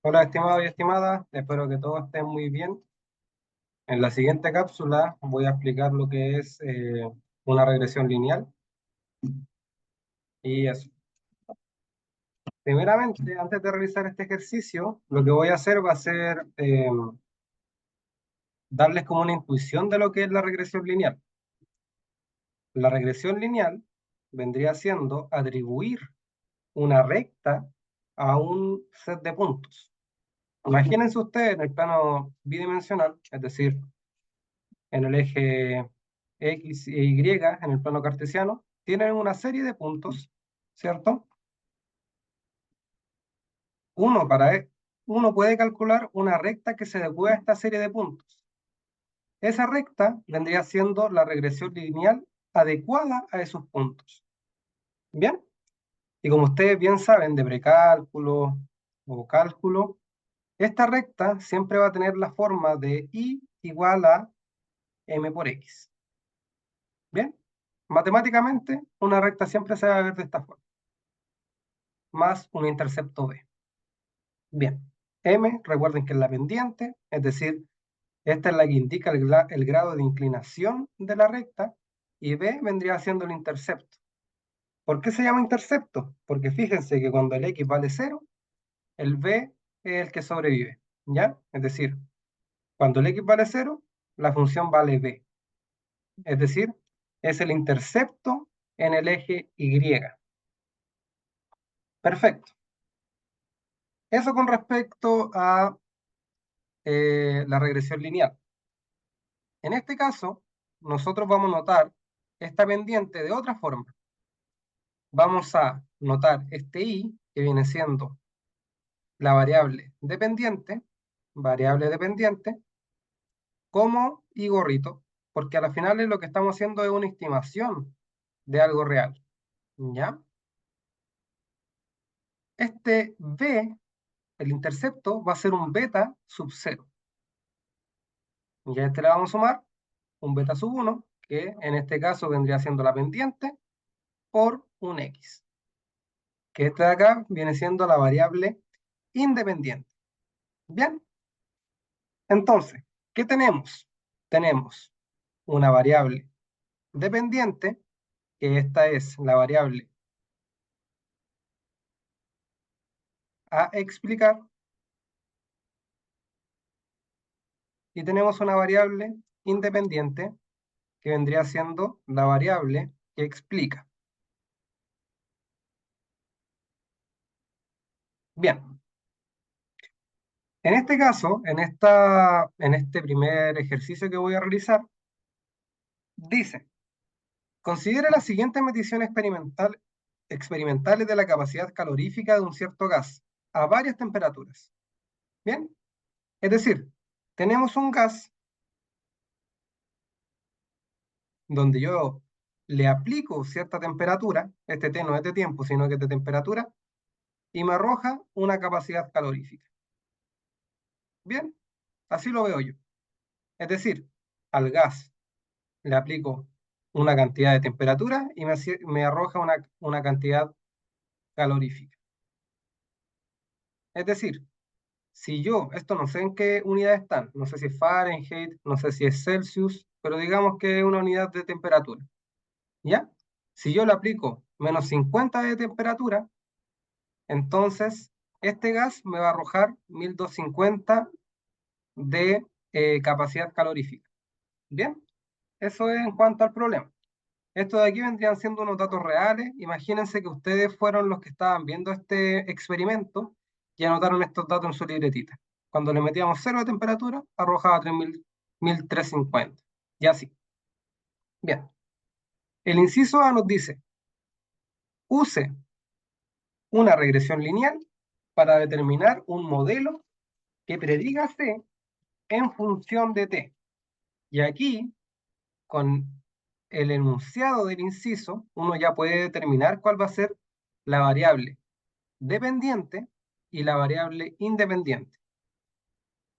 Hola, estimados y estimadas, espero que todos estén muy bien. En la siguiente cápsula voy a explicar lo que es una regresión lineal y eso. Primeramente, antes de realizar este ejercicio, lo que voy a hacer va a ser darles como una intuición de lo que es la regresión lineal. La regresión lineal vendría siendo atribuir una recta a un set de puntos. Imagínense ustedes en el plano bidimensional, es decir, en el eje X e Y, en el plano cartesiano, tienen una serie de puntos, ¿cierto? Uno, uno puede calcular una recta que se adecue a esta serie de puntos. Esa recta vendría siendo la regresión lineal adecuada a esos puntos. ¿Bien? Y como ustedes bien saben de precálculo o cálculo, esta recta siempre va a tener la forma de y igual a m por x. ¿Bien? Matemáticamente, una recta siempre se va a ver de esta forma, más un intercepto b. Bien, m, recuerden que es la pendiente, es decir, esta es la que indica el grado de inclinación de la recta, y b vendría siendo el intercepto. ¿Por qué se llama intercepto? Porque fíjense que cuando el x vale 0, el b es el que sobrevive, ¿ya? Es decir, cuando el x vale 0, la función vale b. Es decir, es el intercepto en el eje y. Perfecto. Eso con respecto a la regresión lineal. En este caso, nosotros vamos a notar esta pendiente de otra forma. Vamos a notar este y, que viene siendo la variable dependiente, como y gorrito, porque a la final lo que estamos haciendo es una estimación de algo real. ¿Ya? Este b, el intercepto, va a ser un beta sub 0. Y a este le vamos a sumar un beta sub 1, que en este caso vendría siendo la pendiente, por un x, que este de acá viene siendo la variable independiente. Bien, entonces, ¿qué tenemos? Tenemos una variable dependiente, que esta es la variable a explicar, y tenemos una variable independiente, que vendría siendo la variable que explica. Bien, en este caso, en este primer ejercicio que voy a realizar, dice: considera las siguientes mediciones experimentales de la capacidad calorífica de un cierto gas a varias temperaturas. Bien, es decir, tenemos un gas donde yo le aplico cierta temperatura, este T no es de tiempo, sino que es de temperatura, y me arroja una capacidad calorífica. Bien, así lo veo yo. Es decir, al gas le aplico una cantidad de temperatura y me arroja una cantidad calorífica. Es decir, si yo, esto no sé en qué unidad están, no sé si es Fahrenheit, no sé si es Celsius, pero digamos que es una unidad de temperatura, ¿ya? Si yo le aplico menos 50 de temperatura, entonces este gas me va a arrojar 1250 de capacidad calorífica. Bien, eso es en cuanto al problema. Esto de aquí vendrían siendo unos datos reales. Imagínense que ustedes fueron los que estaban viendo este experimento y anotaron estos datos en su libretita. Cuando le metíamos 0 de temperatura, arrojaba 1350. Y así. Bien. El inciso A nos dice: use una regresión lineal para determinar un modelo que prediga C en función de T. Y aquí, con el enunciado del inciso, uno ya puede determinar cuál va a ser la variable dependiente y la variable independiente.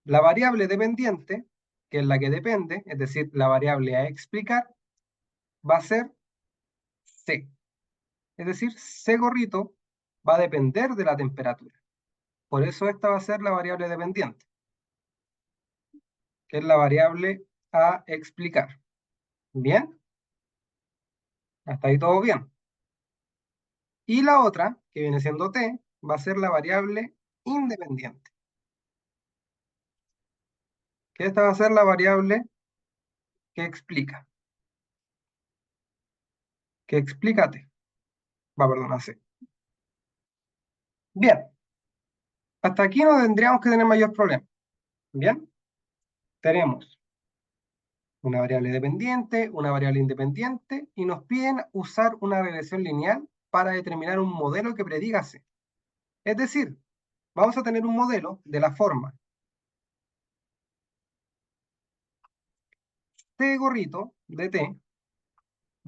La variable dependiente, que es la que depende, es decir, la variable a explicar, va a ser C. Es decir, C gorrito va a depender de la temperatura. Por eso esta va a ser la variable dependiente, que es la variable a explicar. ¿Bien? Hasta ahí todo bien. Y la otra, que viene siendo t, va a ser la variable independiente, que esta va a ser la variable que explica, t. Va, perdón, c. Bien, hasta aquí no tendríamos que tener mayor problema. Bien, tenemos una variable dependiente, una variable independiente, y nos piden usar una regresión lineal para determinar un modelo que prediga C. Es decir, vamos a tener un modelo de la forma T gorrito de T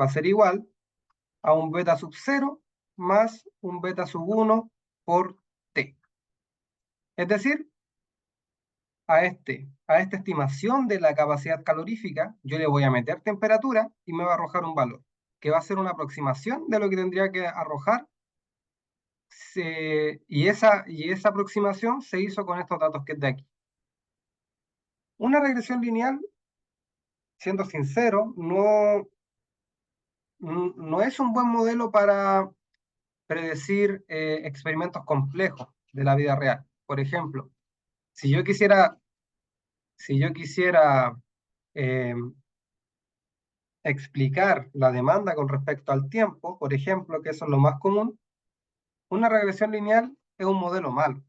va a ser igual a un beta sub 0 más un beta sub 1 por T. Es decir, a esta estimación de la capacidad calorífica, yo le voy a meter temperatura y me va a arrojar un valor, que va a ser una aproximación de lo que tendría que arrojar, y esa aproximación se hizo con estos datos que es de aquí. Una regresión lineal, siendo sincero, no es un buen modelo para predecir experimentos complejos de la vida real. Por ejemplo, si yo quisiera, si yo quisiera eh, explicar la demanda con respecto al tiempo, por ejemplo, que eso es lo más común, una regresión lineal es un modelo malo,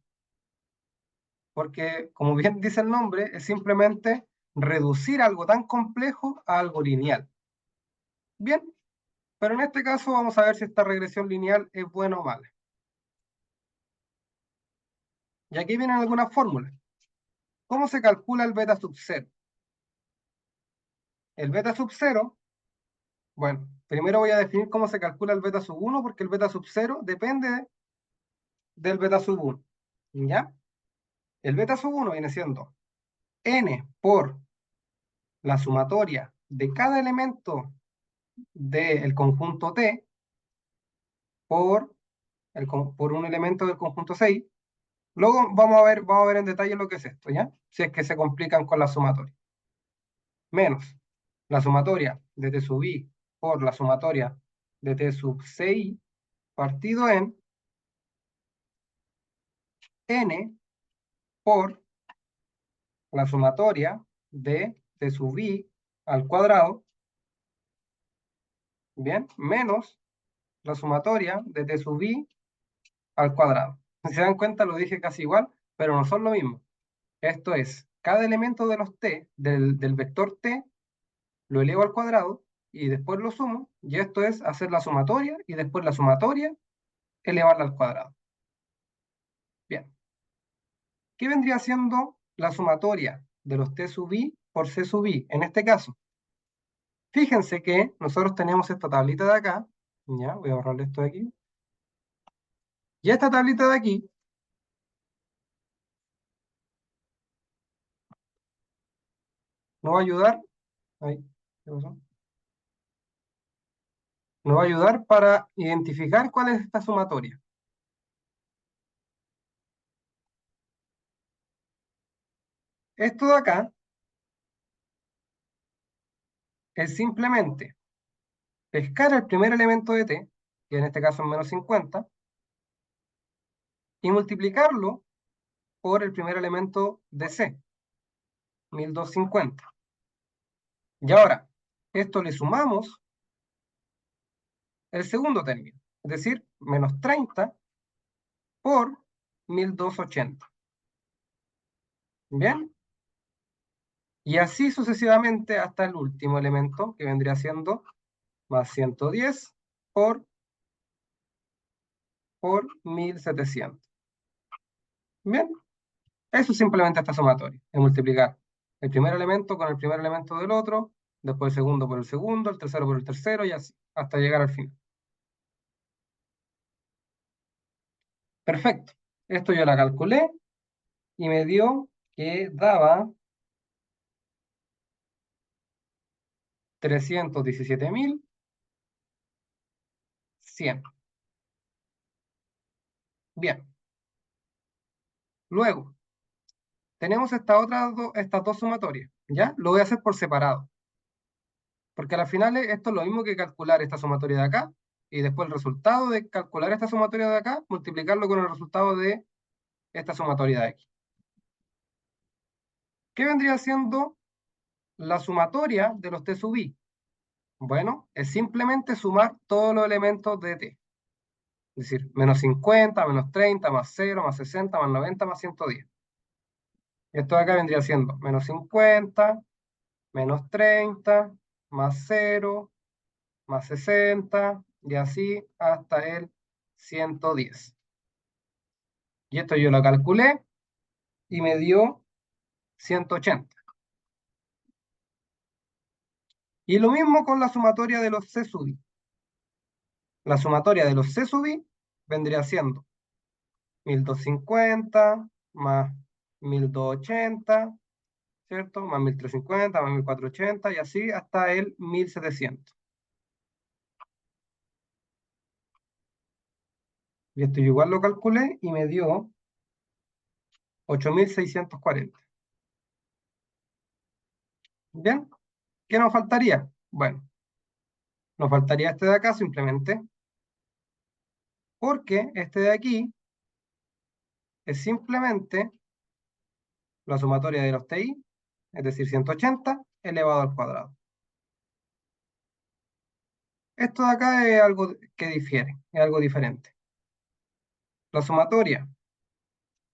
porque como bien dice el nombre, es simplemente reducir algo tan complejo a algo lineal. Bien, pero en este caso vamos a ver si esta regresión lineal es buena o mala. Y aquí vienen algunas fórmulas. ¿Cómo se calcula el beta sub 0? El beta sub 0, bueno, primero voy a definir cómo se calcula el beta sub 1, porque el beta sub 0 depende del beta sub 1. ¿Ya? El beta sub 1 viene siendo n por la sumatoria de cada elemento del conjunto T por, por un elemento del conjunto 6. Luego vamos a ver en detalle lo que es esto, ¿ya? Si es que se complican con la sumatoria. Menos la sumatoria de T sub I por la sumatoria de T sub 6 partido en n por la sumatoria de T sub I al cuadrado, ¿bien? Menos la sumatoria de T sub I al cuadrado. Si se dan cuenta, lo dije casi igual, pero no son lo mismo. Esto es, cada elemento de los t, del vector t, lo elevo al cuadrado y después lo sumo, y esto es hacer la sumatoria y después la sumatoria elevarla al cuadrado. Bien, ¿qué vendría siendo la sumatoria de los t sub i por c sub i? En este caso, fíjense que nosotros tenemos esta tablita de acá, ya, voy a borrarle esto de aquí, y esta tablita de aquí nos va a ayudar, ahí, ¿qué pasó? Nos va a ayudar para identificar cuál es esta sumatoria. Esto de acá es simplemente pescar el primer elemento de t, que en este caso es menos 50, y multiplicarlo por el primer elemento de c, 1250. Y ahora, esto le sumamos el segundo término, es decir, menos 30 por 1280. ¿Bien? Y así sucesivamente hasta el último elemento, que vendría siendo más 110 por 1700. ¿Bien? Eso es simplemente esta sumatoria, es multiplicar el primer elemento con el primer elemento del otro, después el segundo por el segundo, el tercero por el tercero, y así, hasta llegar al final. Perfecto. Esto yo la calculé y me dio que daba 317.100. Bien. Luego, tenemos estas dos sumatorias, ¿ya? Lo voy a hacer por separado, porque al final esto es lo mismo que calcular esta sumatoria de acá, y después el resultado de calcular esta sumatoria de acá, multiplicarlo con el resultado de esta sumatoria de aquí. ¿Qué vendría siendo la sumatoria de los t sub i? Bueno, es simplemente sumar todos los elementos de t. Es decir, menos 50, menos 30, más 0, más 60, más 90, más 110. Esto de acá vendría siendo menos 50, menos 30, más 0, más 60, y así hasta el 110. Y esto yo lo calculé y me dio 180. Y lo mismo con la sumatoria de los c sub i. La sumatoria de los c sub i vendría siendo 1250 más 1280, ¿cierto? Más 1350, más 1480 y así hasta el 1700. Y esto yo igual lo calculé y me dio 8640. ¿Bien? ¿Qué nos faltaría? Bueno, nos faltaría este de acá simplemente porque este de aquí es simplemente la sumatoria de los TI, es decir, 180 elevado al cuadrado. Esto de acá es algo que difiere, es algo diferente. La sumatoria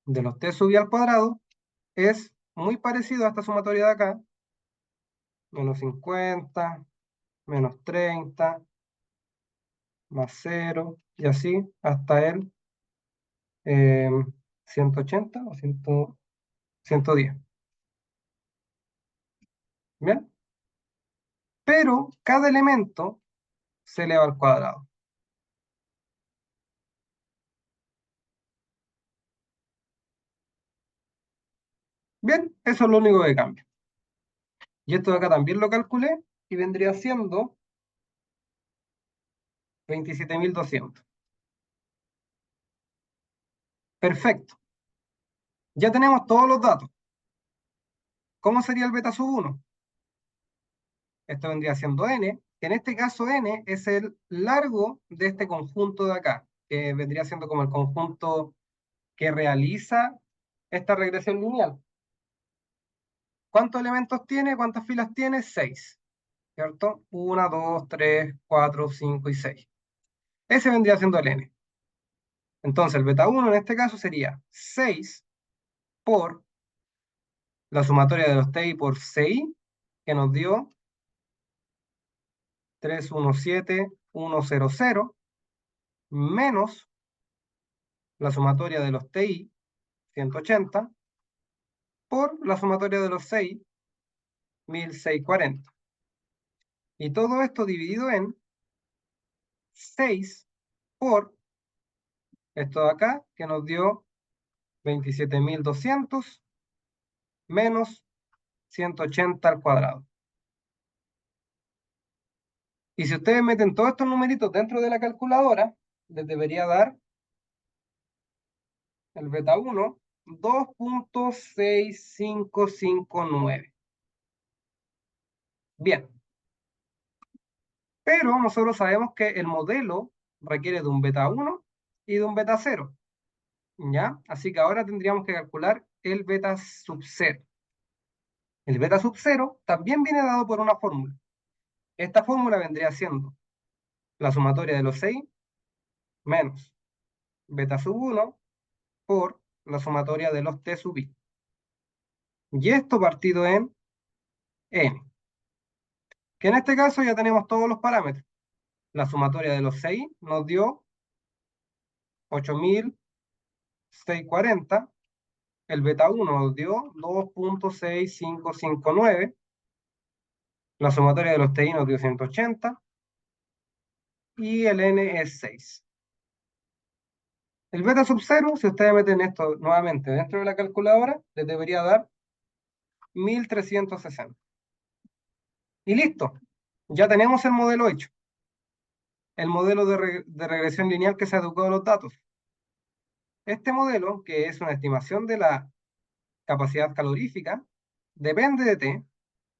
de los t sub i al cuadrado es muy parecido a esta sumatoria de acá, menos 50, menos 30, más 0, y así hasta el 180 o 110. ¿Bien? Pero cada elemento se eleva al cuadrado. Bien, eso es lo único que cambia. Y esto de acá también lo calculé y vendría siendo 27.200. Perfecto. Ya tenemos todos los datos. ¿Cómo sería el beta sub 1? Esto vendría siendo n, que en este caso n es el largo de este conjunto de acá, que vendría siendo como el conjunto que realiza esta regresión lineal. ¿Cuántos elementos tiene? ¿Cuántas filas tiene? 6, ¿cierto? 1, 2, 3, 4, 5 y 6. Ese vendría siendo el n. Entonces el beta 1 en este caso sería 6 por la sumatoria de los ti por 6, que nos dio 317,100, menos la sumatoria de los ti, 180, por la sumatoria de los 6, 1640. Y todo esto dividido en 6 por esto de acá, que nos dio 27.200 menos 180 al cuadrado. Y si ustedes meten todos estos numeritos dentro de la calculadora, les debería dar el beta 1, 2.6559. Bien, pero nosotros sabemos que el modelo requiere de un beta 1 y de un beta 0, ¿ya? Así que ahora tendríamos que calcular el beta sub 0. El beta sub 0 también viene dado por una fórmula. Esta fórmula vendría siendo la sumatoria de los 6 menos beta sub 1 por la sumatoria de los t sub i. Y esto partido en n, que en este caso ya tenemos todos los parámetros. La sumatoria de los 6 nos dio 8.640, el beta 1 nos dio 2.6559, la sumatoria de los TI nos dio 180 y el n es 6. El beta sub 0, si ustedes meten esto nuevamente dentro de la calculadora, les debería dar 1.360. Y listo, ya tenemos el modelo hecho, el modelo de regresión lineal que se adecuó a los datos. Este modelo, que es una estimación de la capacidad calorífica, depende de T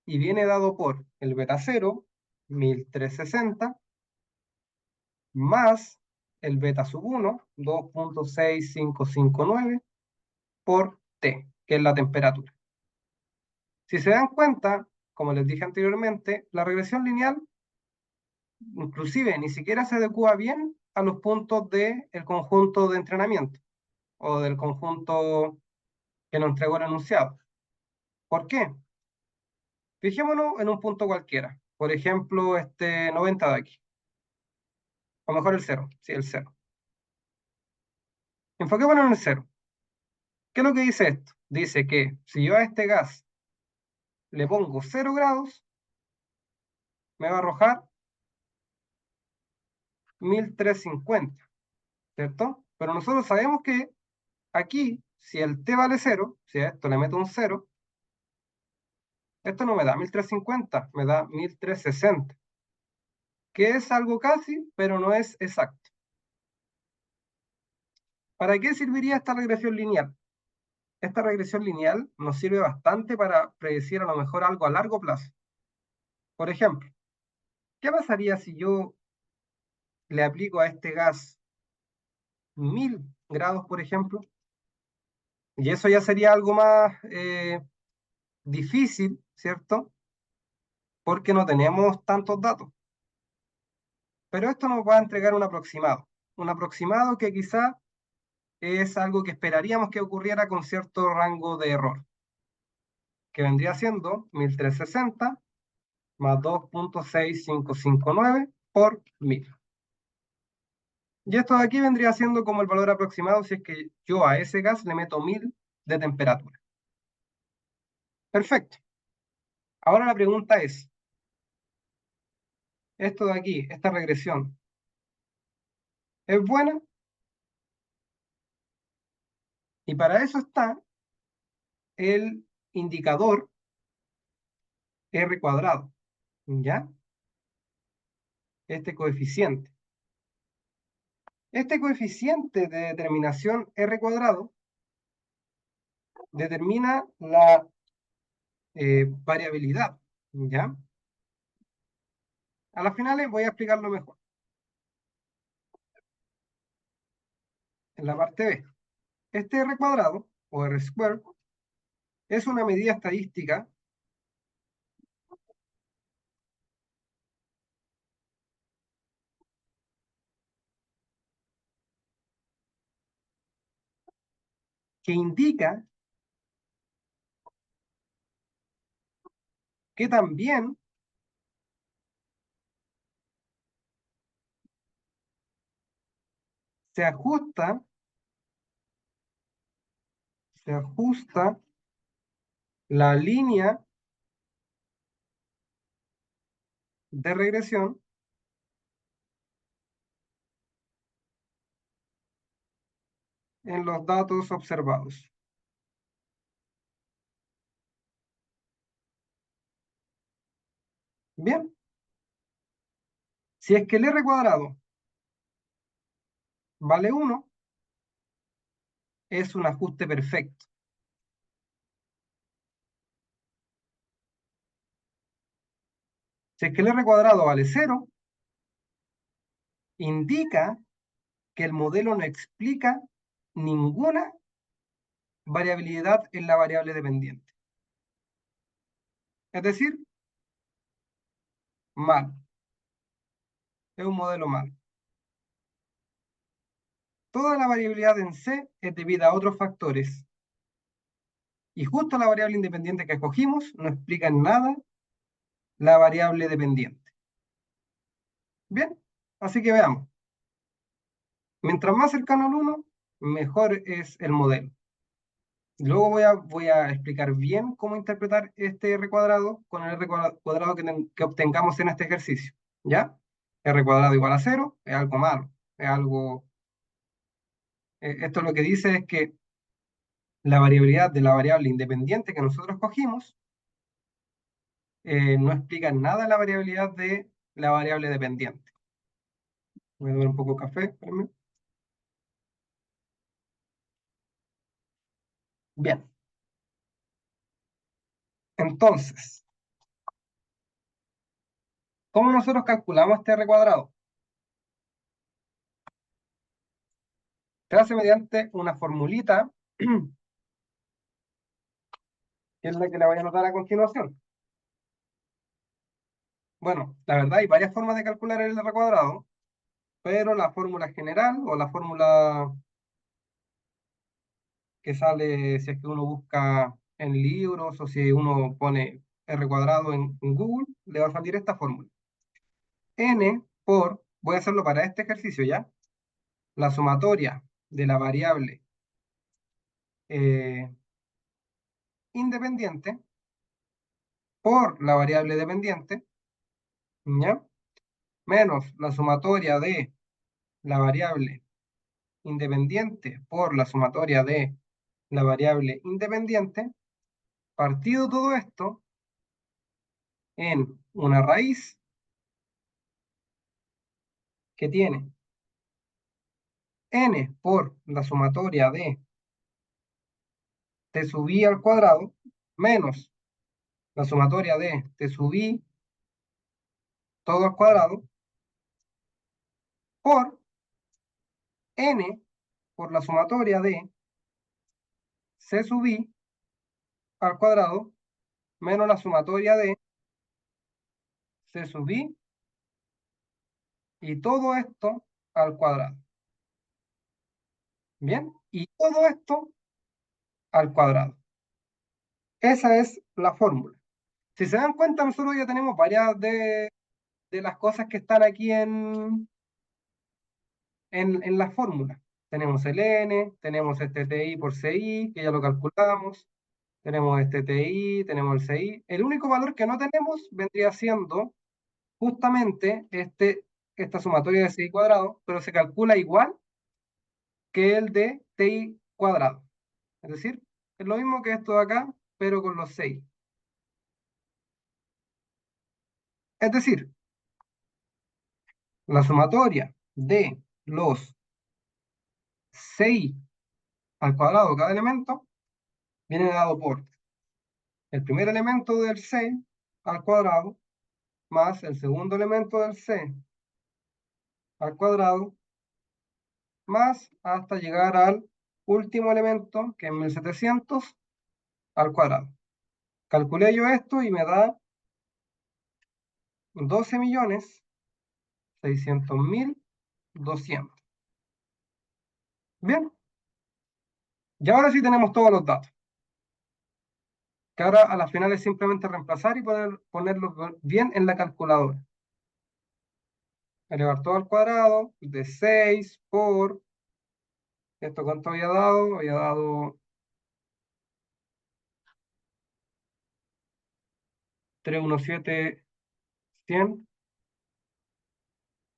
y viene dado por el beta 0, 1360, más el beta sub 1, 2.6559, por T, que es la temperatura. Si se dan cuenta, como les dije anteriormente, la regresión lineal inclusive ni siquiera se adecua bien a los puntos del conjunto de entrenamiento o del conjunto que nos entregó el enunciado. ¿Por qué? Fijémonos en un punto cualquiera. Por ejemplo, este 90 de aquí. O mejor el 0. Sí, el 0. Enfoquémonos en el 0. ¿Qué es lo que dice esto? Dice que si yo a este gas le pongo 0 grados, me va a arrojar 1350, ¿cierto? Pero nosotros sabemos que aquí, si el T vale 0, si a esto le meto un 0, esto no me da 1350, me da 1360, que es algo casi, pero no es exacto. ¿Para qué serviría esta regresión lineal? Esta regresión lineal nos sirve bastante para predecir a lo mejor algo a largo plazo. Por ejemplo, ¿qué pasaría si yo le aplico a este gas 1000 grados, por ejemplo? Y eso ya sería algo más difícil, ¿cierto? Porque no tenemos tantos datos. Pero esto nos va a entregar un aproximado que quizá es algo que esperaríamos que ocurriera con cierto rango de error, que vendría siendo 1360 más 2.6559 por 1000. Y esto de aquí vendría siendo como el valor aproximado si es que yo a ese gas le meto 1000 de temperatura. Perfecto. Ahora la pregunta es, esto de aquí, esta regresión, ¿es buena? Y para eso está el indicador R cuadrado, ¿ya? Este coeficiente. Este coeficiente de determinación R cuadrado determina la variabilidad, ¿ya? A las finales voy a explicarlo mejor. En la parte B, este R cuadrado, o R square, es una medida estadística que indica que también se ajusta, se ajusta la línea de regresión en los datos observados. Bien, si es que el R cuadrado vale 1, es un ajuste perfecto. Si es que el R cuadrado vale 0, indica que el modelo no explica ninguna variabilidad en la variable dependiente. Es decir, mal. Es un modelo mal. Toda la variabilidad en C es debida a otros factores. Y justo la variable independiente que escogimos no explica en nada la variable dependiente. Bien, así que veamos. Mientras más cercano al 1, mejor es el modelo. Luego voy a explicar bien cómo interpretar este R cuadrado con el R cuadrado que obtengamos en este ejercicio. ¿Ya? R cuadrado igual a 0 es algo malo. Es algo, esto lo que dice es que la variabilidad de la variable independiente que nosotros cogimos no explica en nada la variabilidad de la variable dependiente. Voy a tomar un poco de café, espérame. Bien, entonces, ¿cómo nosotros calculamos este r cuadrado? Se hace mediante una formulita, que es la que le voy a anotar a continuación. Bueno, la verdad hay varias formas de calcular el r cuadrado, pero la fórmula general o la fórmula que sale si es que uno busca en libros o si uno pone r cuadrado en Google, le va a salir esta fórmula. N por, voy a hacerlo para este ejercicio ya, la sumatoria de la variable eh, independiente por la variable dependiente, ¿ya? Menos la sumatoria de la variable independiente por la sumatoria de la variable independiente, partido todo esto en una raíz que tiene n por la sumatoria de t sub i al cuadrado menos la sumatoria de t sub i todo al cuadrado por n por la sumatoria de c sub i al cuadrado menos la sumatoria de c sub i y todo esto al cuadrado. Bien, y todo esto al cuadrado. Esa es la fórmula. Si se dan cuenta, nosotros ya tenemos varias de las cosas que están aquí en la fórmula. Tenemos el n, tenemos este ti por ci, que ya lo calculamos, tenemos este ti, tenemos el ci. El único valor que no tenemos vendría siendo justamente esta sumatoria de ci cuadrado, pero se calcula igual que el de ti cuadrado. Es decir, es lo mismo que esto de acá, pero con los 6. Es decir, la sumatoria de los 6 al cuadrado cada elemento viene dado por el primer elemento del C al cuadrado más el segundo elemento del C al cuadrado más hasta llegar al último elemento, que es 1700 al cuadrado. Calculé yo esto y me da 12.600.200. Bien, y ahora sí tenemos todos los datos. Que ahora a la final es simplemente reemplazar y ponerlos bien en la calculadora. Elevar todo al cuadrado de 6 por, ¿esto cuánto había dado? Había dado 317.100.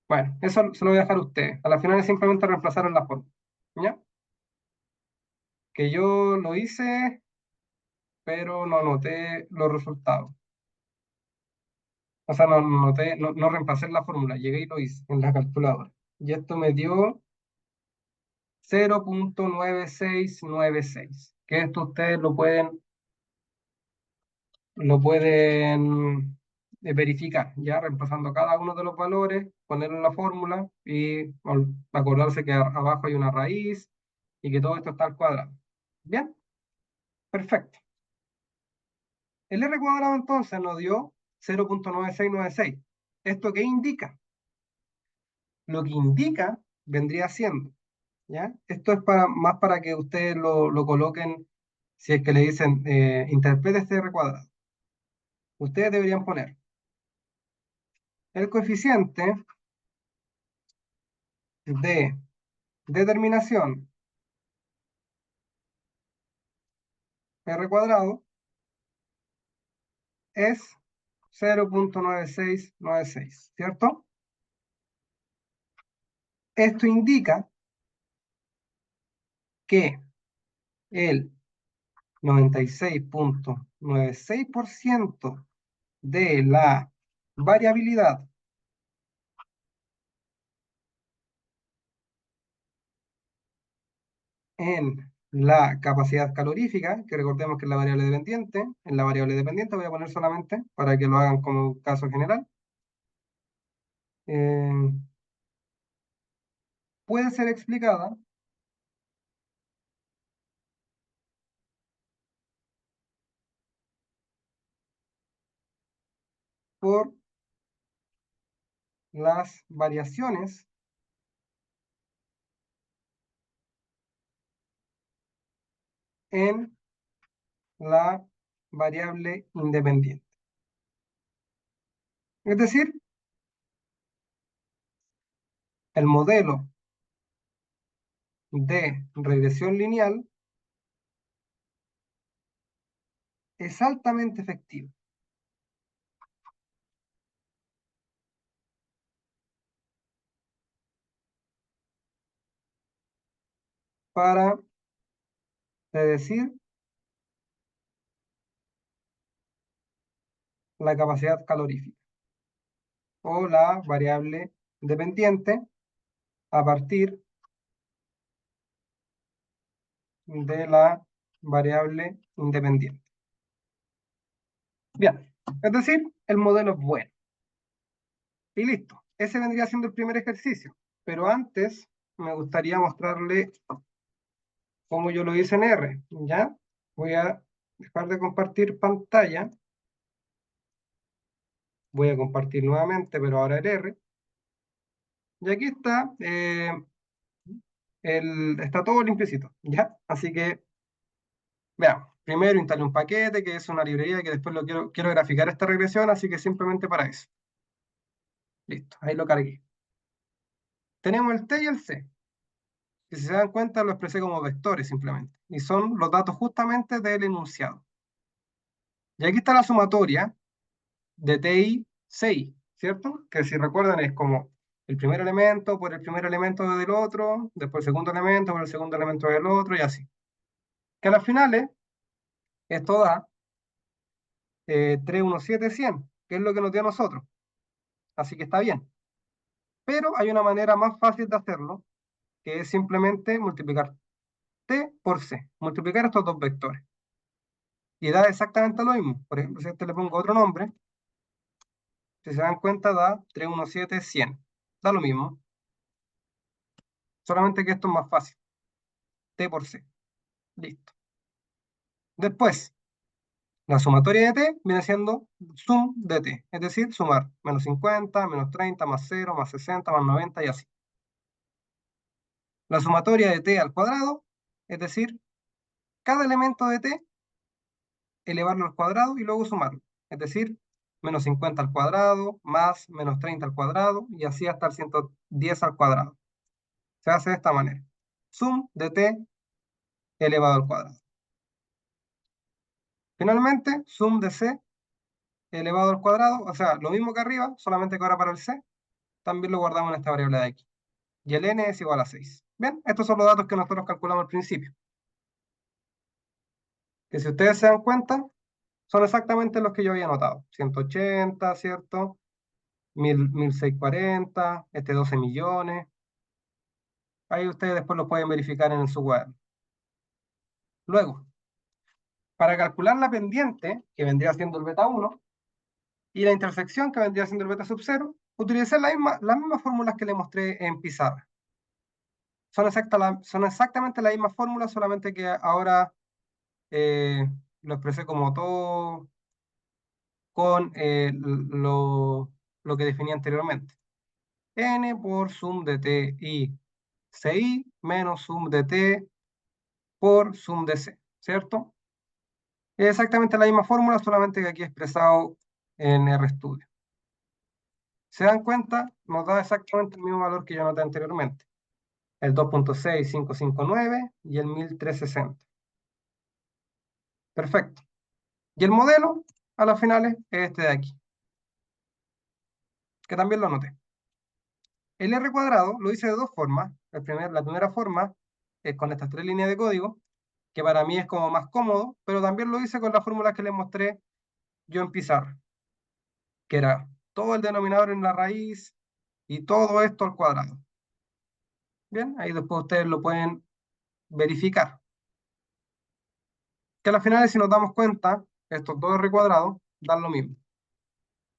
Bueno, eso se lo voy a dejar a ustedes. A la final es simplemente reemplazar en la forma. ¿Ya? Que yo lo hice, pero no anoté los resultados. O sea, no reemplacé la fórmula, llegué y lo hice en la calculadora. Y esto me dio 0.9696. Que esto ustedes lo pueden verificar, ya reemplazando cada uno de los valores, ponerlo en la fórmula y acordarse que abajo hay una raíz y que todo esto está al cuadrado. Bien, perfecto. El r cuadrado entonces nos dio 0.9696. ¿Esto qué indica? Lo que indica vendría siendo, ¿ya? Esto es más para que ustedes lo coloquen, si es que le dicen, interprete este r cuadrado. Ustedes deberían poner el coeficiente de determinación r cuadrado es 0.9696, ¿cierto? Esto indica que el 96.96% de la variabilidad en la capacidad calorífica, que recordemos que es la variable dependiente. En la variable dependiente voy a poner solamente para que lo hagan como caso general. Eh, puede ser explicada por las variaciones en la variable independiente. Es decir, el modelo de regresión lineal es altamente efectivo para predecir la capacidad calorífica o la variable dependiente a partir de la variable independiente. Bien, es decir, el modelo es bueno. Y listo. Ese vendría siendo el primer ejercicio. Pero antes me gustaría mostrarle cómo yo lo hice en R. ¿Ya? Voy a dejar de compartir pantalla. Voy a compartir nuevamente, pero ahora en R. Y aquí está, está todo limpiecito. ¿Ya? Así que veamos. Primero instalé un paquete que es una librería que después quiero graficar esta regresión, así que simplemente para eso. Listo, ahí lo cargué. Tenemos el T y el C, que si se dan cuenta lo expresé como vectores simplemente, y son los datos justamente del enunciado. Y aquí está la sumatoria de T y CI, ¿cierto? Que si recuerdan es como el primer elemento por el primer elemento del otro, después el segundo elemento por el segundo elemento del otro, y así. Que a las finales esto da 317, 100, que es lo que nos dio a nosotros. Así que está bien. Pero hay una manera más fácil de hacerlo, que es simplemente multiplicar T por C, multiplicar estos dos vectores. Y da exactamente lo mismo. Por ejemplo, si a este le pongo otro nombre, si se dan cuenta da 317, 100. Da lo mismo, solamente que esto es más fácil. T por C. Listo. Después, la sumatoria de T viene siendo sum de T, es decir, sumar menos 50, menos 30, más 0, más 60, más 90 y así. La sumatoria de T al cuadrado, es decir, cada elemento de T, elevarlo al cuadrado y luego sumarlo. Es decir, menos 50 al cuadrado, más menos 30 al cuadrado y así hasta el 110 al cuadrado. Se hace de esta manera. Sum de T elevado al cuadrado. Finalmente, sum de C elevado al cuadrado, o sea, lo mismo que arriba, solamente que ahora para el C, también lo guardamos en esta variable de aquí. Y el n es igual a 6. Bien, estos son los datos que nosotros calculamos al principio. Que si ustedes se dan cuenta, son exactamente los que yo había notado. 180, ¿cierto? 1640, 12 millones. Ahí ustedes después lo pueden verificar en su web. Luego, para calcular la pendiente, que vendría siendo el beta 1, y la intersección, que vendría siendo el beta sub 0, utilicé las mismas fórmulas que le mostré en pizarra. Son exactamente las mismas fórmulas, solamente que ahora lo expresé como todo con lo que definía anteriormente. N por sum de T y CI menos sum de T por sum de C, ¿cierto? Es exactamente la misma fórmula, solamente que aquí expresado en RStudio. ¿Se dan cuenta? Nos da exactamente el mismo valor que yo noté anteriormente. El 2.6559 y el 1360. Perfecto. Y el modelo, a las finales, es este de aquí, que también lo anoté. El R cuadrado lo hice de dos formas. La primera forma es con estas tres líneas de código, que para mí es como más cómodo, pero también lo hice con la fórmula que les mostré yo en pizarra, que era todo el denominador en la raíz y todo esto al cuadrado. Bien, ahí después ustedes lo pueden verificar. Que a las finales, si nos damos cuenta, estos dos R cuadrados dan lo mismo.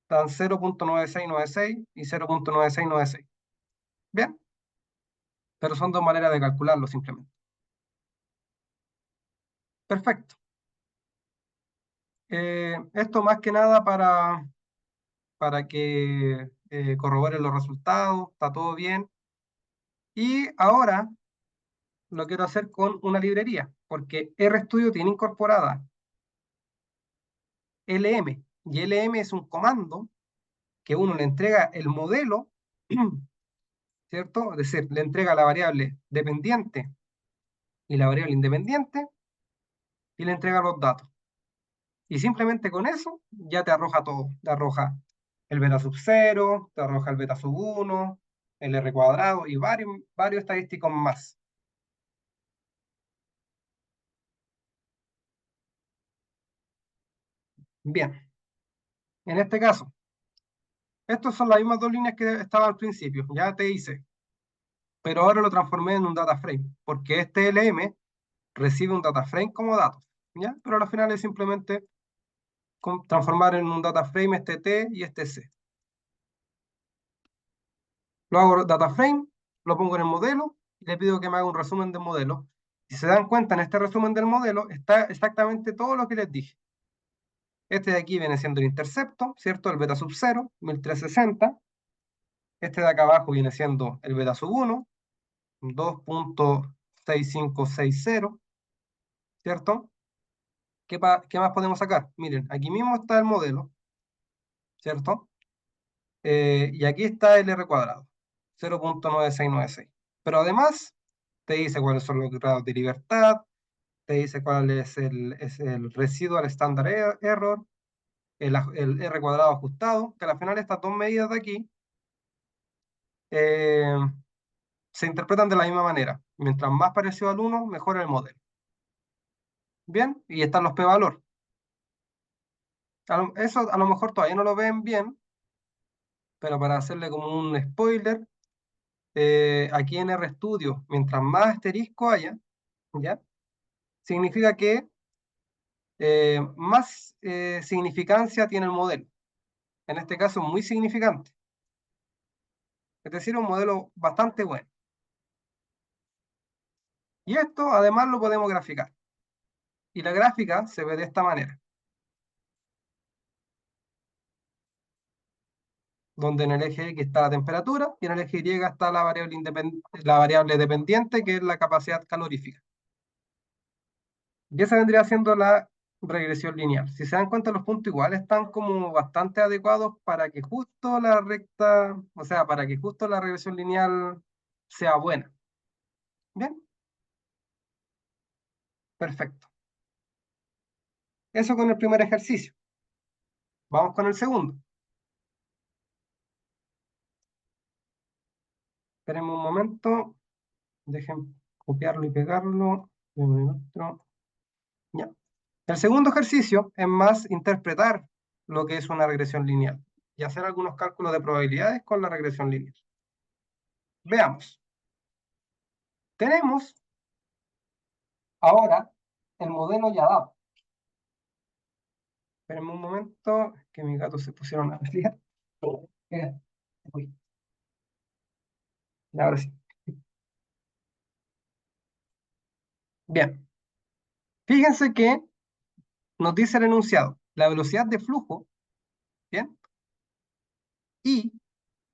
Dan 0.9696 y 0.9696. Bien, pero son dos maneras de calcularlo simplemente. Perfecto. Esto más que nada para que corroboren los resultados, está todo bien. Y ahora lo quiero hacer con una librería, porque RStudio tiene incorporada LM, y LM es un comando que uno le entrega el modelo, ¿cierto? Es decir, le entrega la variable dependiente y la variable independiente, y le entrega los datos. Y simplemente con eso ya te arroja todo. Te arroja el beta sub 0, te arroja el beta sub 1, el R cuadrado y varios estadísticos más. Bien, en este caso, estas son las mismas dos líneas que estaba al principio, ya te hice, pero ahora lo transformé en un data frame, porque este LM recibe un data frame como datos, ¿ya? Pero al final es simplemente transformar en un data frame este T y este C. Lo hago data frame, lo pongo en el modelo y le pido que me haga un resumen del modelo. Si se dan cuenta, en este resumen del modelo está exactamente todo lo que les dije. Este de aquí viene siendo el intercepto, ¿cierto? El beta sub 0, 1360. Este de acá abajo viene siendo el beta sub 1, 2.6560, ¿cierto? ¿Qué más podemos sacar? Miren, aquí mismo está el modelo, ¿cierto? Y aquí está el R cuadrado, 0.9696. Pero además te dice cuáles son los grados de libertad, te dice cuál es el residual standard error, el R cuadrado ajustado, que al final estas dos medidas de aquí eh, se interpretan de la misma manera. Mientras más parecido al 1, mejor el modelo. Bien, y están los p-valor. Eso a lo mejor todavía no lo ven bien, pero para hacerle como un spoiler, aquí en RStudio, mientras más asterisco haya, ¿ya? Significa que más significancia tiene el modelo. En este caso, muy significante. Es decir, un modelo bastante bueno. Y esto además lo podemos graficar. Y la gráfica se ve de esta manera, donde en el eje X está la temperatura y en el eje Y está la variable dependiente, que es la capacidad calorífica. Y esa vendría siendo la regresión lineal. Si se dan cuenta, los puntos iguales están como bastante adecuados para que justo la recta, o sea, para que justo la regresión lineal sea buena. Bien, perfecto. Eso con el primer ejercicio. Vamos con el segundo. Espérenme un momento. Dejen copiarlo y pegarlo. Ya. El segundo ejercicio es más interpretar lo que es una regresión lineal y hacer algunos cálculos de probabilidades con la regresión lineal. Veamos. Tenemos ahora el modelo ya dado. Espérenme un momento, que mis gatos se pusieron a pelear. Uy, ahora sí. Bien, fíjense que nos dice el enunciado, la velocidad de flujo, ¿bien? Y,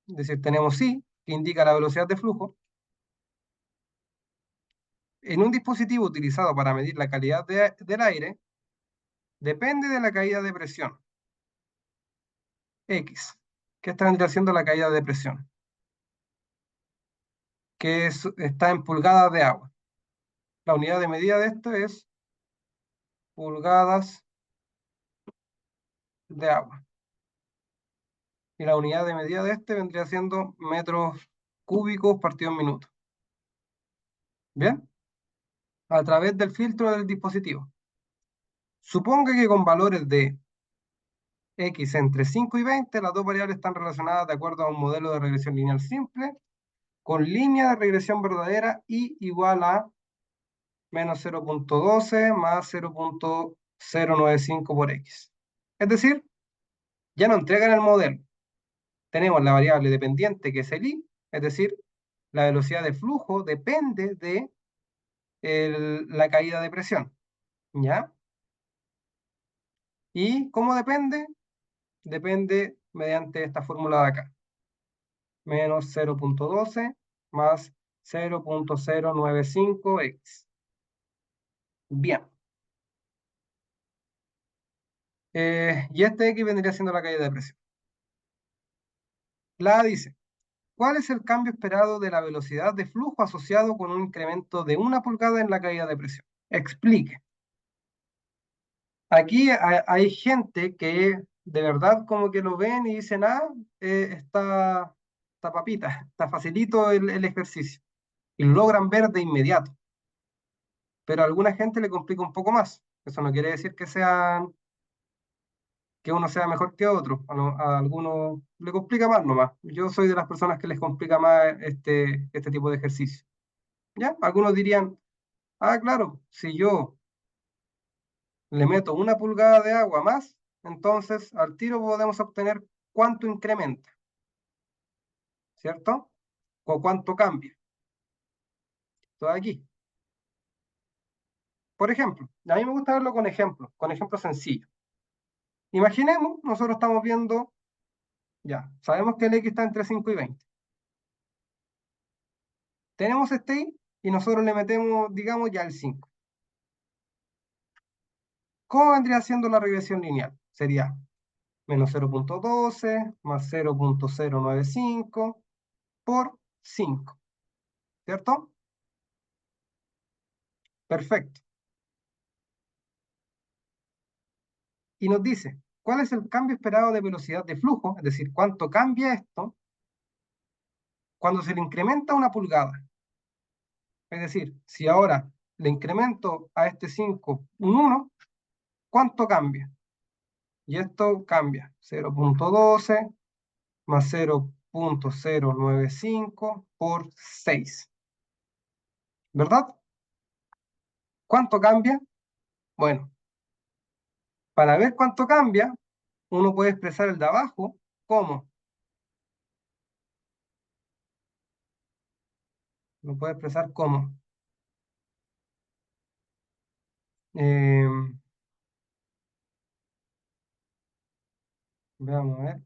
es decir, tenemos I, que indica la velocidad de flujo, en un dispositivo utilizado para medir la calidad del aire, depende de la caída de presión, X, que está haciendo la caída de presión, está en pulgadas de agua. La unidad de medida de esto es pulgadas de agua. Y la unidad de medida de este vendría siendo metros cúbicos partido en minuto. ¿Bien? A través del filtro del dispositivo. Suponga que con valores de X entre 5 y 20, las dos variables están relacionadas de acuerdo a un modelo de regresión lineal simple, con línea de regresión verdadera y igual a menos 0,12 más 0,095 por x. Es decir, ya no entregan el modelo. Tenemos la variable dependiente que es el i, es decir, la velocidad de flujo depende de la caída de presión. ¿Ya? ¿Y cómo depende? Depende mediante esta fórmula de acá. Menos 0,12 más 0,095x. Bien. Y este x vendría siendo la caída de presión. La A dice, ¿cuál es el cambio esperado de la velocidad de flujo asociado con un incremento de 1 pulgada en la caída de presión? Explique. Aquí hay gente que de verdad como que lo ven y dicen, está papita, está facilito el ejercicio. Y lo logran ver de inmediato. Pero a alguna gente le complica un poco más. Eso no quiere decir que uno sea mejor que otro. A algunos le complica más nomás. Yo soy de las personas que les complica más este tipo de ejercicio. ¿Ya? Algunos dirían, claro, si yo le meto 1 pulgada de agua más, entonces al tiro podemos obtener cuánto incrementa, ¿cierto? O cuánto cambia. Todo aquí. Por ejemplo, a mí me gusta verlo con ejemplos sencillos. Imaginemos, nosotros estamos viendo, ya, sabemos que el X está entre 5 y 20. Tenemos este Y y nosotros le metemos, digamos, ya el 5. ¿Cómo vendría siendo la regresión lineal? Sería menos 0,12 más 0,095 por 5, ¿cierto? Perfecto. Y nos dice, ¿cuál es el cambio esperado de velocidad de flujo? Es decir, ¿cuánto cambia esto cuando se le incrementa 1 pulgada? Es decir, si ahora le incremento a este 5 un 1, ¿cuánto cambia? Y esto cambia 0,12 más 0,095 por 6. ¿Verdad? ¿Cuánto cambia? Bueno, para ver cuánto cambia, uno puede expresar el de abajo como. Lo puede expresar como. eh, Veamos a ver.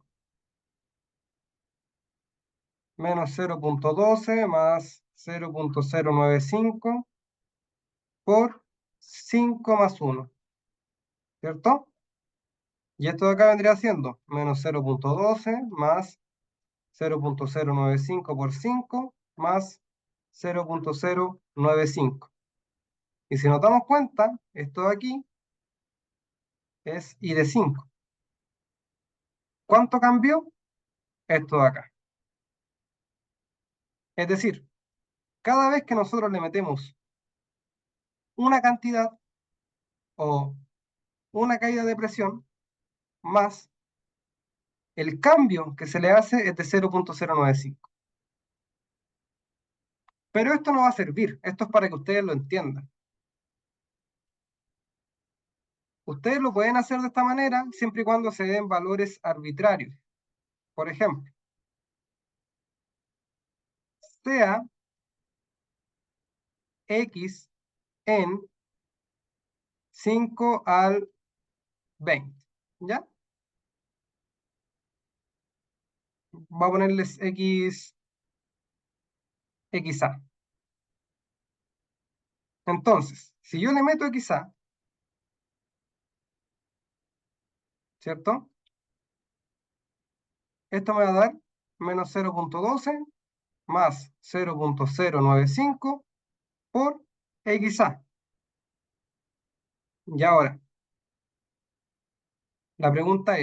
Menos 0,12 más 0,095 por 5 más 1, ¿cierto? Y esto de acá vendría siendo menos 0,12 más 0,095 por 5 más 0,095. Y si nos damos cuenta, esto de aquí es I de 5. ¿Cuánto cambió? Esto de acá. Es decir, cada vez que nosotros le metemos una cantidad o una caída de presión, más el cambio que se le hace es de 0,095. Pero esto no va a servir, esto es para que ustedes lo entiendan. Ustedes lo pueden hacer de esta manera siempre y cuando se den valores arbitrarios. Por ejemplo, sea x en 5 al 20. ¿Ya? Va a ponerles xa. Entonces, si yo le meto xa, ¿cierto? Esto me va a dar menos 0,12 más 0,095 por xa. Y ahora, la pregunta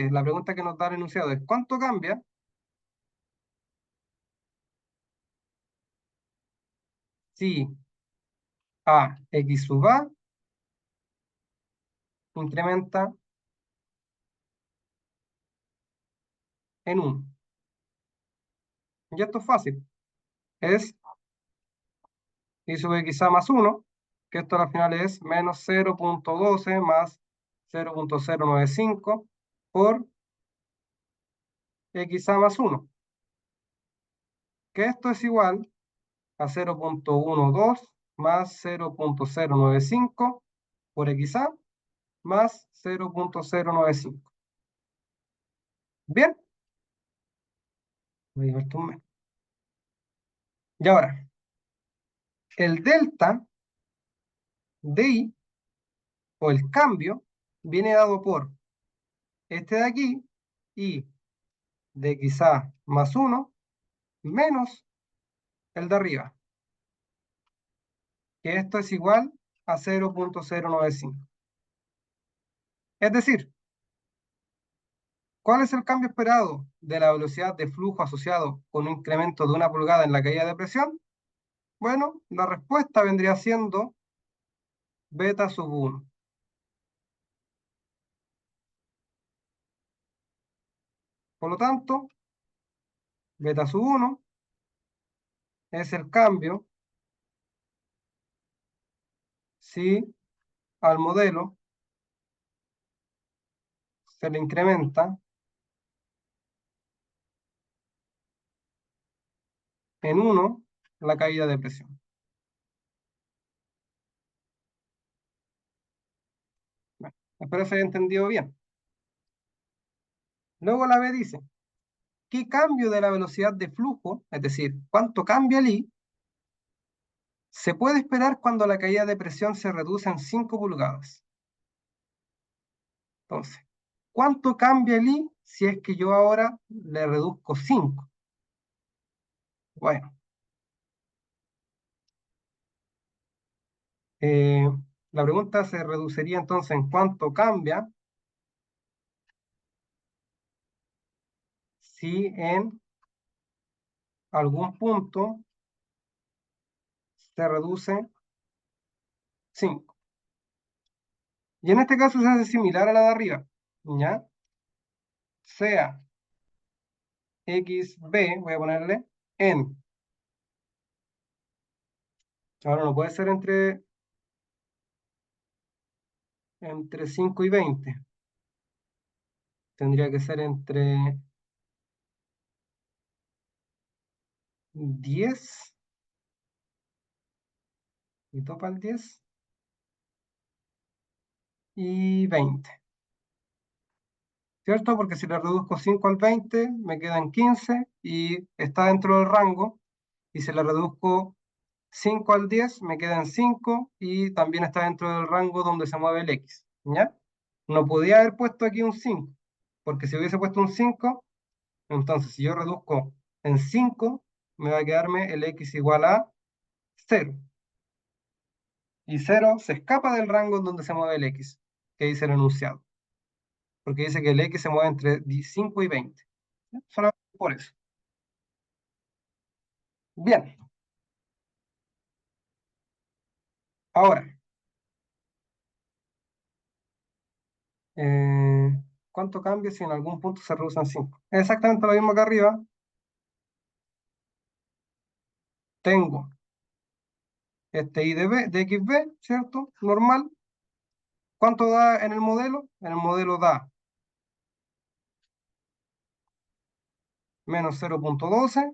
que nos da el enunciado es, ¿cuánto cambia si a x sub a incrementa en 1? Y esto es fácil, es y sub xa más 1, que esto al final es menos 0.12 más 0.095 por xa más 1, que esto es igual a 0.12 más 0.095 por xa más 0.095. Bien, voy a llevar tu mes. Y ahora, el delta de i, o el cambio, viene dado por este de aquí, y de xa más 1, menos el de arriba, que esto es igual a 0.095. Es decir, ¿cuál es el cambio esperado de la velocidad de flujo asociado con un incremento de 1 pulgada en la caída de presión? Bueno, la respuesta vendría siendo beta sub 1. Por lo tanto, beta sub 1 es el cambio si al modelo se le incrementa en 1 la caída de presión. Bueno, espero se haya entendido bien. Luego la B dice, ¿qué cambio de la velocidad de flujo, es decir, cuánto cambia el I, se puede esperar cuando la caída de presión se reduce en 5 pulgadas? Entonces, ¿cuánto cambia el I si es que yo ahora le reduzco 5? Bueno, eh, la pregunta se reduciría entonces en cuánto cambia si en algún punto se reduce 5. Y en este caso se hace similar a la de arriba, ¿ya? Sea xb, voy a ponerle, en. Ahora no puede ser entre 5 y 20. Tendría que ser entre 10 y topa el 10 y 20. ¿Cierto? Porque si le reduzco 5 al 20, me quedan 15 y está dentro del rango. Y si le reduzco 5 al 10, me quedan 5 y también está dentro del rango donde se mueve el X. ¿Ya? No podía haber puesto aquí un 5, porque si hubiese puesto un 5, entonces si yo reduzco en 5, me va a quedarme el X igual a 0. Y 0 se escapa del rango en donde se mueve el X, que dice el enunciado, porque dice que el X se mueve entre 5 y 20. ¿Ya? Solamente por eso. Bien, ahora, eh, ¿cuánto cambia si en algún punto se reducen 5? Exactamente lo mismo que arriba. Tengo este I de XB, ¿cierto? Normal. ¿Cuánto da en el modelo? En el modelo da menos 0.12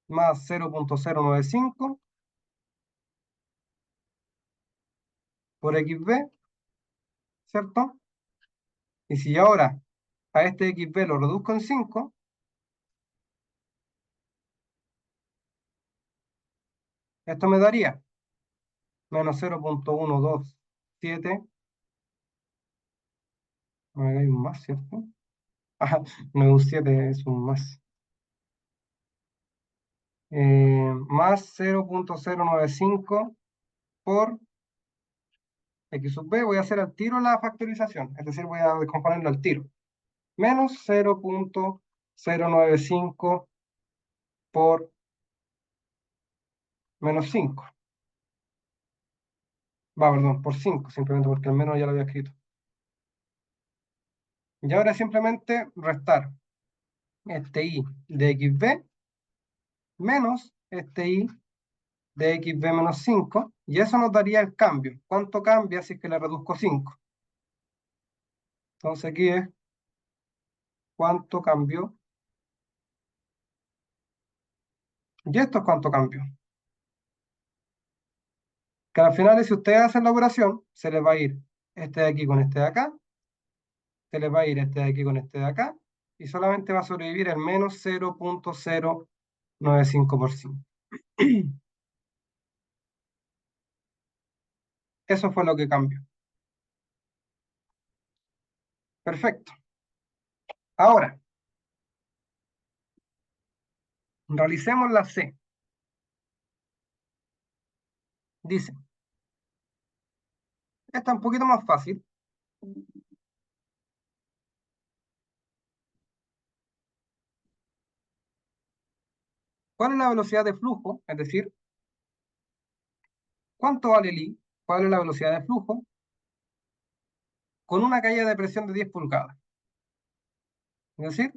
más 0.095 por XB, ¿cierto? Y si ahora a este XB lo reduzco en 5, esto me daría menos 0.127, no hay un más, ¿cierto? Ajá, no es un 7, es un más. Más 0.095 por X sub B, voy a hacer al tiro la factorización, es decir, voy a descomponerlo al tiro. Menos 0.095 por menos 5. Va, perdón, por 5, simplemente porque al menos ya lo había escrito. Y ahora simplemente restar este i de xb menos este i de xb menos 5, y eso nos daría el cambio. ¿Cuánto cambia si es que le reduzco 5? Entonces aquí es cuánto cambió, y esto es cuánto cambió. Que al final, si ustedes hacen la operación, se les va a ir este de aquí con este de acá, se les va a ir este de aquí con este de acá, y solamente va a sobrevivir el menos 0.095%. Eso fue lo que cambió. Perfecto. Ahora, realicemos la C. Dice, esta es un poquito más fácil. ¿Cuál es la velocidad de flujo? Es decir, ¿cuánto vale el I? ¿Cuál es la velocidad de flujo? Con una caída de presión de 10 pulgadas. Es decir,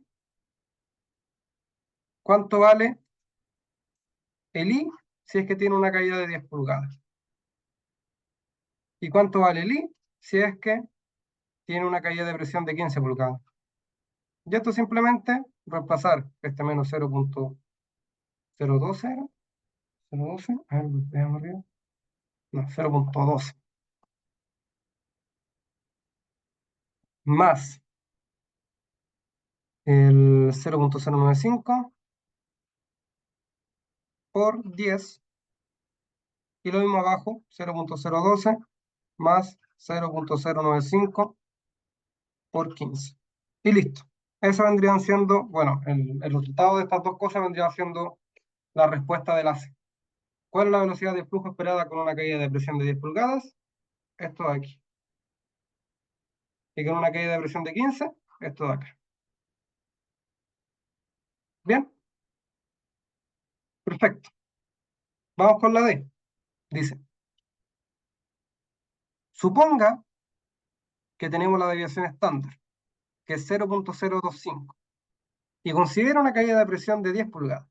¿cuánto vale el I si es que tiene una caída de 10 pulgadas? ¿Y cuánto vale el I si es que tiene una caída de presión de 15 pulgadas? Y esto simplemente reemplazar este menos 0.012, 0.12, a ver, veamos arriba. No, 0.12 más el 0.095 por 10, y lo mismo abajo, 0.012 más 0.095 por 15. Y listo. Eso vendrían siendo, bueno, el resultado de estas dos cosas vendría siendo la respuesta de la C. ¿Cuál es la velocidad de flujo esperada con una caída de presión de 10 pulgadas? Esto de aquí. Y con una caída de presión de 15, esto de acá. Bien, perfecto. Vamos con la D. Dice, suponga que tenemos la desviación estándar, que es 0.025, y considera una caída de presión de 10 pulgadas.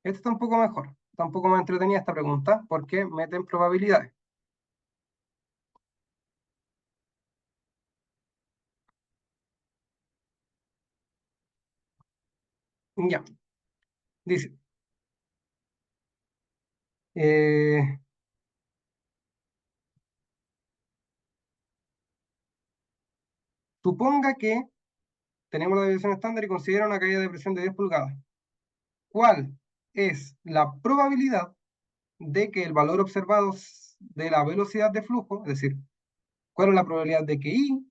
Esta está un poco mejor, está un poco más entretenida esta pregunta, porque meten probabilidades. Ya, dice, eh, suponga que tenemos la desviación estándar y considera una caída de presión de 10 pulgadas. ¿Cuál es la probabilidad de que el valor observado de la velocidad de flujo, es decir, cuál es la probabilidad de que I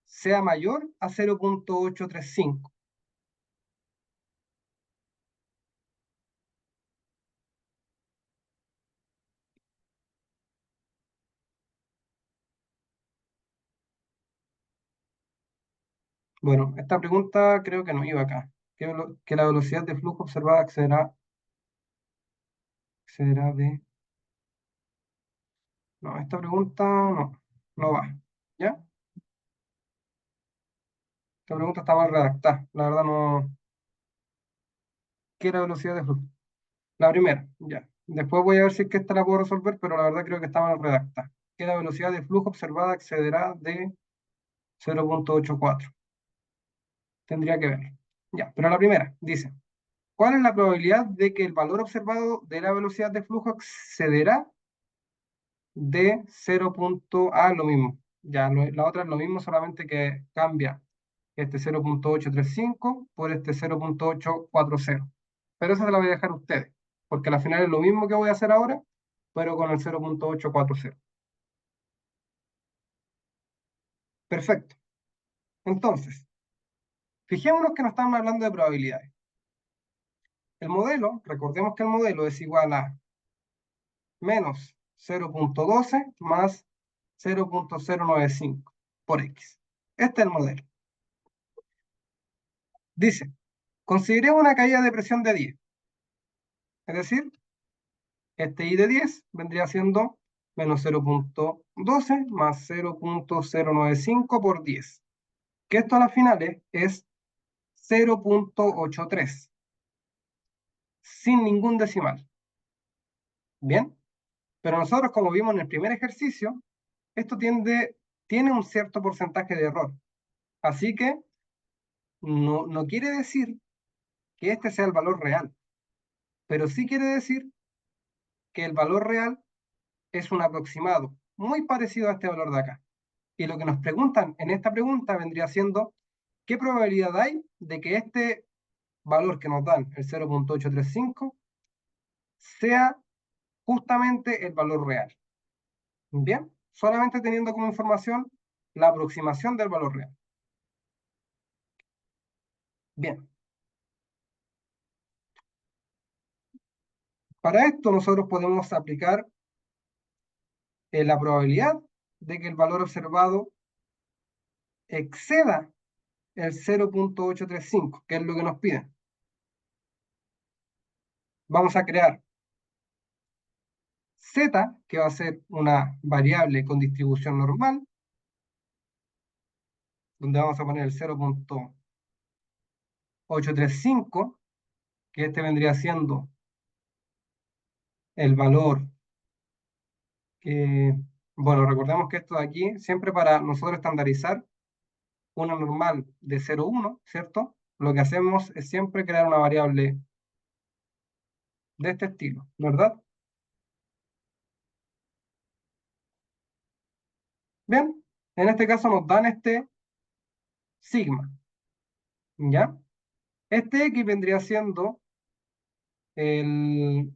sea mayor a 0.835? Bueno, esta pregunta creo que no iba acá. Que la velocidad de flujo observada excederá de... No, esta pregunta no va. ¿Ya? Esta pregunta está mal redactada. La verdad no... ¿Qué es la velocidad de flujo? La primera, ya. Después voy a ver si es que esta la puedo resolver, pero la verdad creo que está mal redactada. Que la velocidad de flujo observada excederá de 0.84. Tendría que ver. Ya, pero la primera dice, ¿cuál es la probabilidad de que el valor observado de la velocidad de flujo excederá de 0. Lo mismo. Ya, la otra es lo mismo, solamente que cambia este 0.835 por este 0.840. Pero eso se la voy a dejar a ustedes, porque al final es lo mismo que voy a hacer ahora, pero con el 0.840. Perfecto. Entonces, fijémonos que nos estamos hablando de probabilidades. El modelo, recordemos que el modelo es igual a menos 0.12 más 0.095 por X. Este es el modelo. Dice, consideremos una caída de presión de 10. Es decir, este I de 10 vendría siendo menos 0.12 más 0.095 por 10. Que esto a las finales es 0.83. sin ningún decimal. Bien, pero nosotros, como vimos en el primer ejercicio, esto tiene un cierto porcentaje de error. Así que no quiere decir que este sea el valor real, pero sí quiere decir que el valor real es un aproximado muy parecido a este valor de acá. Y lo que nos preguntan en esta pregunta vendría siendo, ¿qué probabilidad hay de que este valor que nos dan, el 0.835, sea justamente el valor real? Bien, solamente teniendo como información la aproximación del valor real. Bien, para esto nosotros podemos aplicar la probabilidad de que el valor observado exceda el 0.835, que es lo que nos piden. Vamos a crear z, que va a ser una variable con distribución normal, donde vamos a poner el 0.835, que este vendría siendo el valor que, bueno, recordemos que esto de aquí, siempre para nosotros estandarizar una normal de 0,1, ¿cierto? Lo que hacemos es siempre crear una variable de este estilo, ¿verdad? Bien, en este caso nos dan este sigma, ¿ya? Este X vendría siendo el,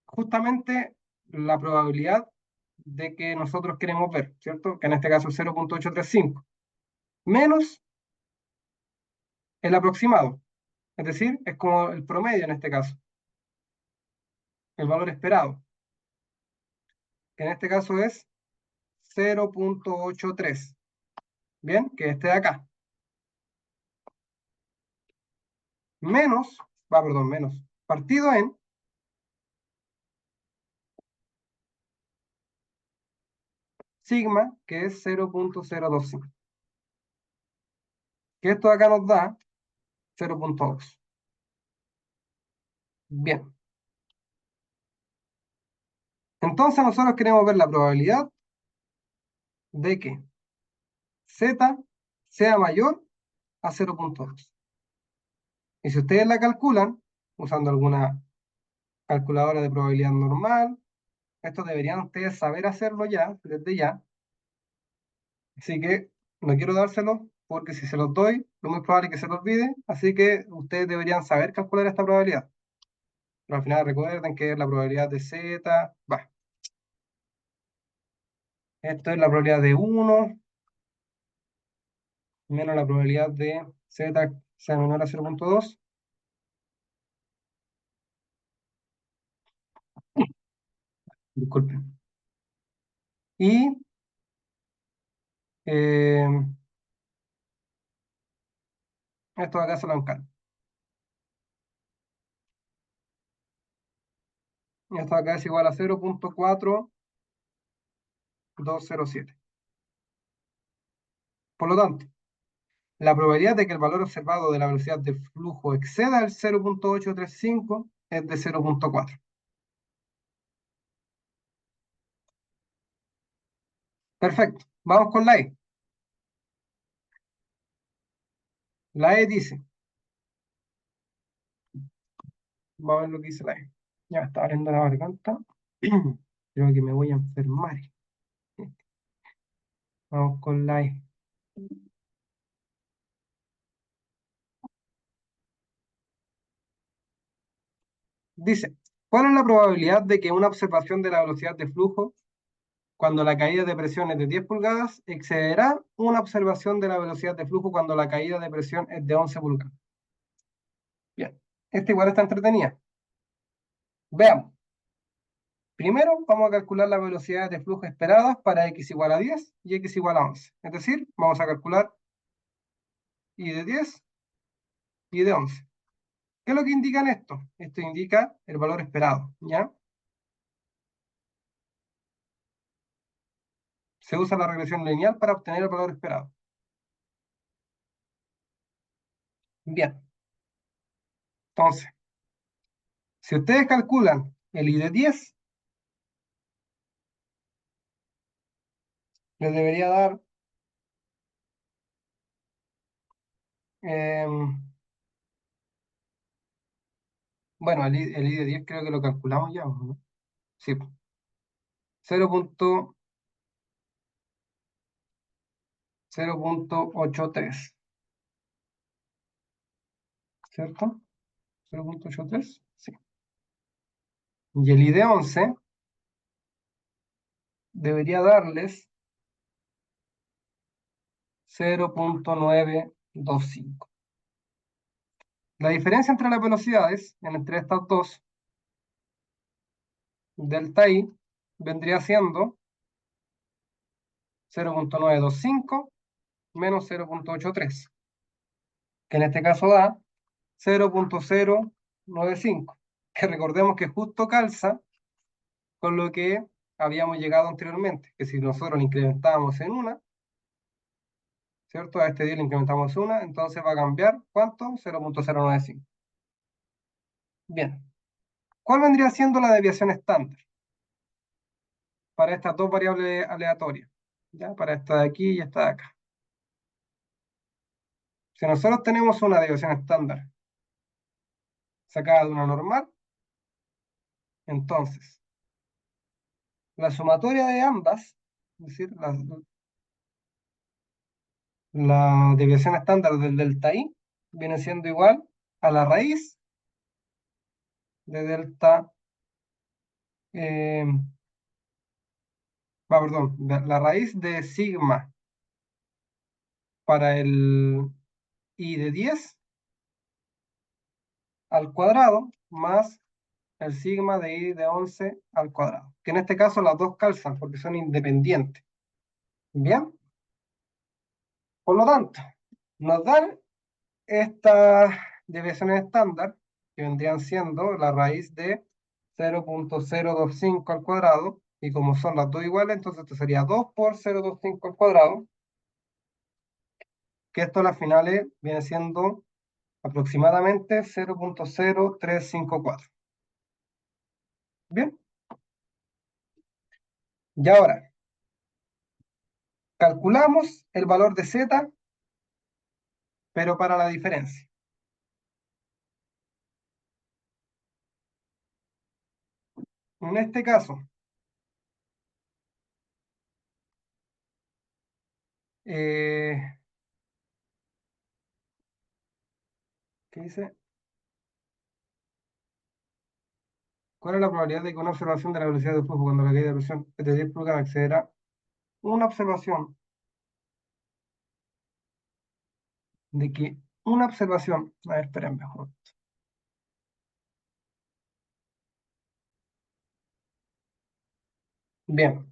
justamente la probabilidad de que nosotros queremos ver, ¿cierto? Que en este caso es 0.835, menos el aproximado, es decir, es como el promedio en este caso, el valor esperado, que en este caso es 0.83, ¿bien? Que este de acá, menos, perdón, menos, partido en sigma, que es 0.025, que esto de acá nos da 0.2. Bien, entonces nosotros queremos ver la probabilidad de que z sea mayor a 0.2. Y si ustedes la calculan, usando alguna calculadora de probabilidad normal, esto deberían ustedes saber hacerlo ya, desde ya. Así que no quiero dárselo, porque si se los doy, lo muy probable es que se los olvide. Así que ustedes deberían saber calcular esta probabilidad. Pero al final recuerden que es la probabilidad de z, va. Esto es la probabilidad de 1 menos la probabilidad de z sea menor a 0.2. Disculpen. Y eh, esto de acá se lo encargo. Esto de acá es igual a 0.4207. Por lo tanto, la probabilidad de que el valor observado de la velocidad de flujo exceda el 0.835 es de 0.4. Perfecto. Vamos con la E. La E dice, vamos a ver lo que dice la E. Ya está abriendo la garganta. Creo que me voy a enfermar. Vamos con la E. Dice, ¿cuál es la probabilidad de que una observación de la velocidad de flujo cuando la caída de presión es de 10 pulgadas excederá una observación de la velocidad de flujo cuando la caída de presión es de 11 pulgadas? Bien, esta igual está entretenida. Veamos. Primero vamos a calcular las velocidades de flujo esperadas para x igual a 10 y x igual a 11. Es decir, vamos a calcular y de 10 y de 11. ¿Qué es lo que indican esto? Esto indica el valor esperado, ¿ya? Se usa la regresión lineal para obtener el valor esperado. Bien, entonces, Si ustedes calculan el I de 10, les debería dar, bueno, el I de 10 creo que lo calculamos ya, ¿no? Sí, 0.83, ¿cierto? 0.83, sí. Y el I de 11 debería darles 0.925. La diferencia entre las velocidades, entre estas dos, delta I, vendría siendo 0.925 menos 0.83, que en este caso da 0.095, que recordemos que justo calza con lo que habíamos llegado anteriormente, que si nosotros le incrementábamos en una, ¿cierto? A este día le incrementamos una, entonces va a cambiar, ¿cuánto? 0.095. Bien, ¿cuál vendría siendo la desviación estándar para estas dos variables aleatorias? ¿Ya? Para esta de aquí y esta de acá. Si nosotros tenemos una desviación estándar sacada de una normal, entonces la sumatoria de ambas, es decir, la desviación estándar del delta I, viene siendo igual a la raíz de delta, eh, perdón, la raíz de sigma para el I de 10 al cuadrado más el sigma de I de 11 al cuadrado. Que en este caso las dos calzan porque son independientes. Bien, por lo tanto, nos dan estas desviaciones estándar que vendrían siendo la raíz de 0.025 al cuadrado, y como son las dos iguales, entonces esto sería 2 por 0.25 al cuadrado, que esto a las finales viene siendo aproximadamente 0.0354. Bien, y ahora calculamos el valor de z, pero para la diferencia. En este caso, ¿qué dice? ¿Cuál es la probabilidad de que una observación de la velocidad de flujo cuando la caída de presión es de 10 pulgadas accederá? Una observación de que una observación, a ver, esperen mejor. Bien,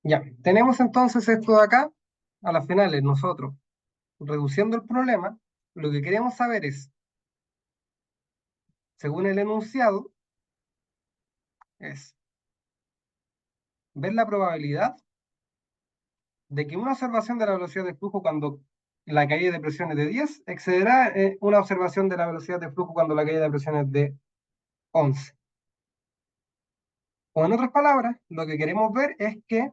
ya, tenemos entonces esto de acá, a las finales nosotros, reduciendo el problema, lo que queremos saber es, según el enunciado, es ver la probabilidad de que una observación de la velocidad de flujo cuando la caída de presión es de 10 excederá una observación de la velocidad de flujo cuando la caída de presión es de 11. O en otras palabras, lo que queremos ver es que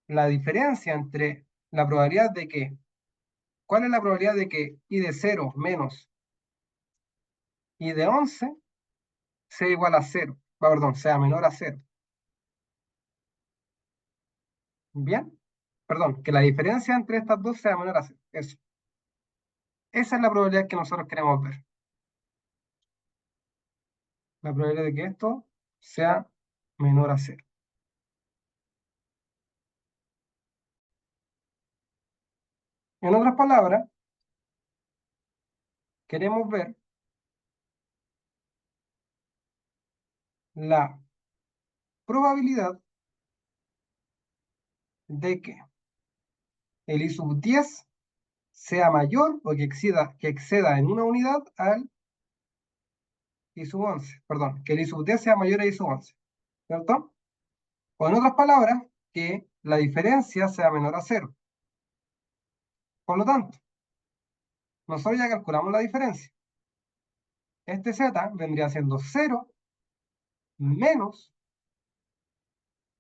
la diferencia entre la probabilidad de que, ¿cuál es la probabilidad de que I de 0 menos I de 11 sea igual a 0? Perdón, sea menor a 0. ¿Bien? Perdón, que la diferencia entre estas dos sea menor a 0. Eso. Esa es la probabilidad que nosotros queremos ver. La probabilidad de que esto sea menor a 0. En otras palabras, queremos ver la probabilidad de que el I sub 10 sea mayor o que exceda en una unidad al I sub 11. Perdón, que el I sub 10 sea mayor a I sub 11. ¿Cierto? O en otras palabras, que la diferencia sea menor a 0. Por lo tanto, nosotros ya calculamos la diferencia. Este Z vendría siendo 0 menos,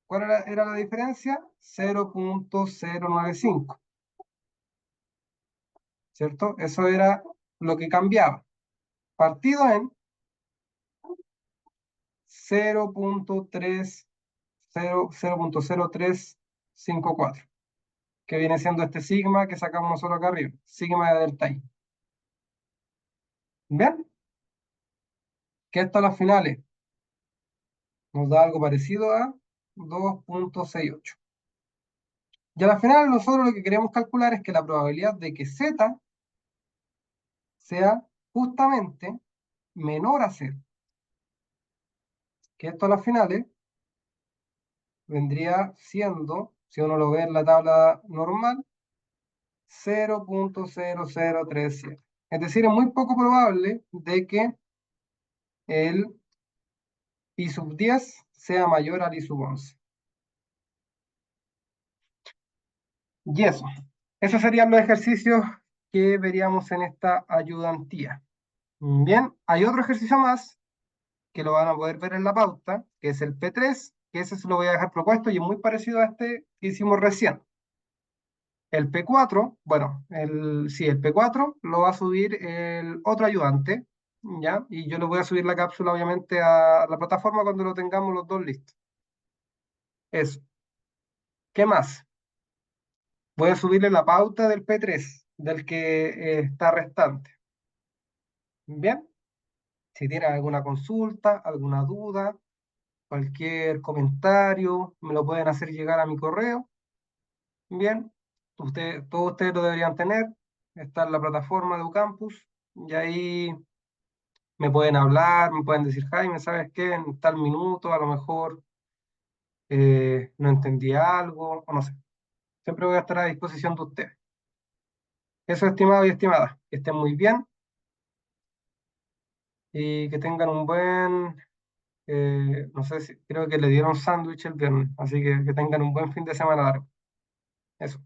¿cuál era la diferencia? 0,095, ¿cierto? Eso era lo que cambiaba, partido en 0,0354, que viene siendo este sigma que sacamos nosotros acá arriba, sigma de delta I. ¿Bien? Que esto a las finales nos da algo parecido a 2,68. Y a la final nosotros lo que queremos calcular es que la probabilidad de que Z sea justamente menor a cero. Que esto a las finales vendría siendo, si uno lo ve en la tabla normal, 0,0037. Es decir, es muy poco probable de que el I sub 10 sea mayor al I sub 11. Y eso. Esos serían los ejercicios que veríamos en esta ayudantía. Bien, hay otro ejercicio más que lo van a poder ver en la pauta, que es el P3, que ese se lo voy a dejar propuesto y es muy parecido a este que hicimos recién. El P4, bueno, sí, el P4 lo va a subir el otro ayudante, ¿ya? Y yo le voy a subir la cápsula, obviamente, a la plataforma cuando lo tengamos los dos listos. Eso. ¿Qué más? Voy a subirle la pauta del P3, del que está restante. Bien, si tienen alguna consulta, alguna duda, cualquier comentario, me lo pueden hacer llegar a mi correo. Bien, todos ustedes lo deberían tener. Está en la plataforma de Ucampus y ahí me pueden hablar, me pueden decir, Jaime, ¿sabes qué? En tal minuto a lo mejor no entendí algo, o no sé. Siempre voy a estar a disposición de ustedes. Eso, estimado y estimada, que estén muy bien y que tengan un buen, no sé si, creo que le dieron sándwich el viernes, así que tengan un buen fin de semana largo. Eso.